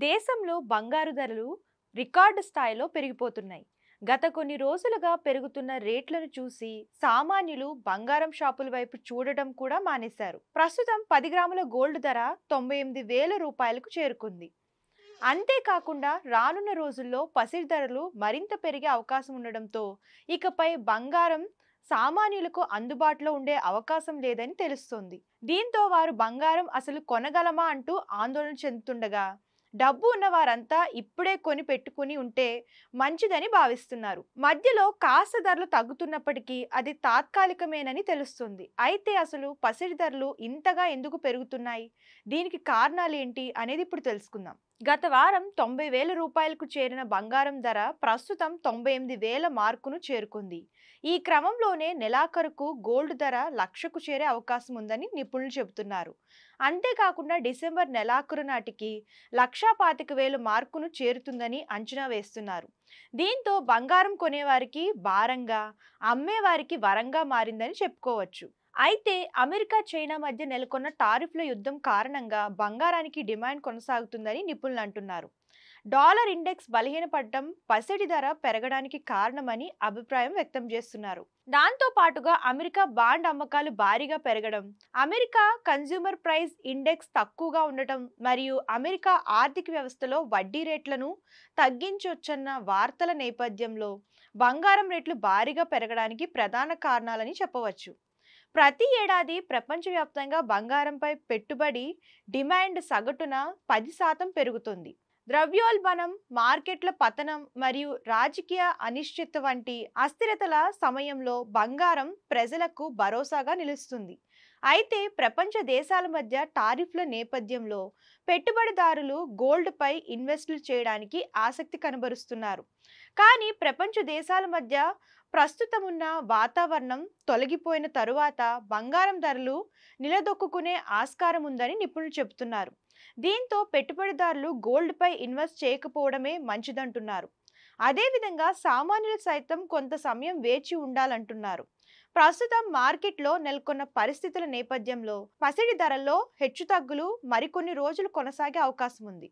దేశంలో బంగారు ధరలు రికార్డు స్థాయిలో పెరిగిపోతున్నాయి. గత కొన్ని రోజులుగా పెరుగుతున్న రేట్లను చూసి సామాన్యులు బంగారం షాపుల వైపు చూడడం కూడా మానేశారు. ప్రస్తుతం 10 గ్రాముల గోల్డ్ ధర 98,000 రూపాయలకు చేరుకుంది. అంతేకాకుండా రానున్న రోజుల్లో పసిడి ధరలు మరింత పెరిగే అవకాశం ఉండడంతో ఇకపై బంగారం సామాన్యులకు అందుబాటులో ఉండే అవకాశం లేదని తెలుస్తోంది. దీంతో వారు బంగారం అసలు కొనగలమా అంటూ ఆందోళన చెందుతుండగా, డబ్బు ఉన్న వారంతా ఇప్పుడే కొని పెట్టుకుని ఉంటే మంచిదని భావిస్తున్నారు. మధ్యలో కాస్త ధరలు తగ్గుతున్నప్పటికీ అది తాత్కాలికమేనని తెలుస్తుంది. అయితే అసలు పసిడి ధరలు ఇంతగా ఎందుకు పెరుగుతున్నాయి, దీనికి కారణాలు ఏంటి అనేది ఇప్పుడు తెలుసుకుందాం. గత వారం 90,000 రూపాయలకు చేరిన బంగారం ధర ప్రస్తుతం 98,000 మార్కును చేరుకుంది. ఈ క్రమంలోనే నెలాఖరుకు గోల్డ్ ధర 1,00,000కు చేరే అవకాశం ఉందని నిపుణులు చెబుతున్నారు. అంతేకాకుండా డిసెంబర్ నెలాఖరు నాటికి 1,25,000 మార్కును చేరుతుందని అంచనా వేస్తున్నారు. దీంతో బంగారం కొనేవారికి భారంగా, అమ్మేవారికి వరంగా మారిందని చెప్పుకోవచ్చు. అయితే అమెరికా, చైనా మధ్య నెలకొన్న టారిఫ్ల యుద్ధం కారణంగా బంగారానికి డిమాండ్ కొనసాగుతుందని నిపుణులు అంటున్నారు. డాలర్ ఇండెక్స్ బలహీనపడటం పసిడి ధర పెరగడానికి కారణమని అభిప్రాయం వ్యక్తం చేస్తున్నారు. దాంతో పాటుగా అమెరికా బాండ్ అమ్మకాలు భారీగా పెరగడం, అమెరికా కన్స్యూమర్ ప్రైస్ ఇండెక్స్ తక్కువగా ఉండటం మరియు అమెరికా ఆర్థిక వ్యవస్థలో వడ్డీ రేట్లను తగ్గించొచ్చన్న వార్తల నేపథ్యంలో బంగారం రేట్లు భారీగా పెరగడానికి ప్రధాన కారణాలని చెప్పవచ్చు. ప్రతి ఏడాది ప్రపంచవ్యాప్తంగా బంగారంపై పెట్టుబడి డిమాండ్ సగటున 10% పెరుగుతుంది. ద్రవ్యోల్బణం, మార్కెట్ల పతనం మరియు రాజకీయ అనిశ్చిత వంటి అస్థిరతల సమయంలో బంగారం ప్రజలకు భరోసాగా నిలుస్తుంది. అయితే ప్రపంచ దేశాల మధ్య టారిఫ్ల నేపథ్యంలో పెట్టుబడిదారులు గోల్డ్పై ఇన్వెస్ట్లు చేయడానికి ఆసక్తి కనబరుస్తున్నారు. కానీ ప్రపంచ దేశాల మధ్య ప్రస్తుతం ఉన్న వాతావరణం తొలగిపోయిన తరువాత బంగారం ధరలు నిలదొక్కునే ఆస్కారం ఉందని నిపుణులు చెబుతున్నారు. దీంతో పెట్టుబడిదారులు గోల్డ్పై ఇన్వెస్ట్ చేయకపోవడమే మంచిదంటున్నారు. అదేవిధంగా సామాన్యులు సైతం కొంత సమయం వేచి ఉండాలంటున్నారు. ప్రస్తుతం మార్కెట్లో నెలకొన్న పరిస్థితుల నేపథ్యంలో పసిడి ధరల్లో హెచ్చుతగ్గులు మరికొన్ని రోజులు కొనసాగే అవకాశం ఉంది.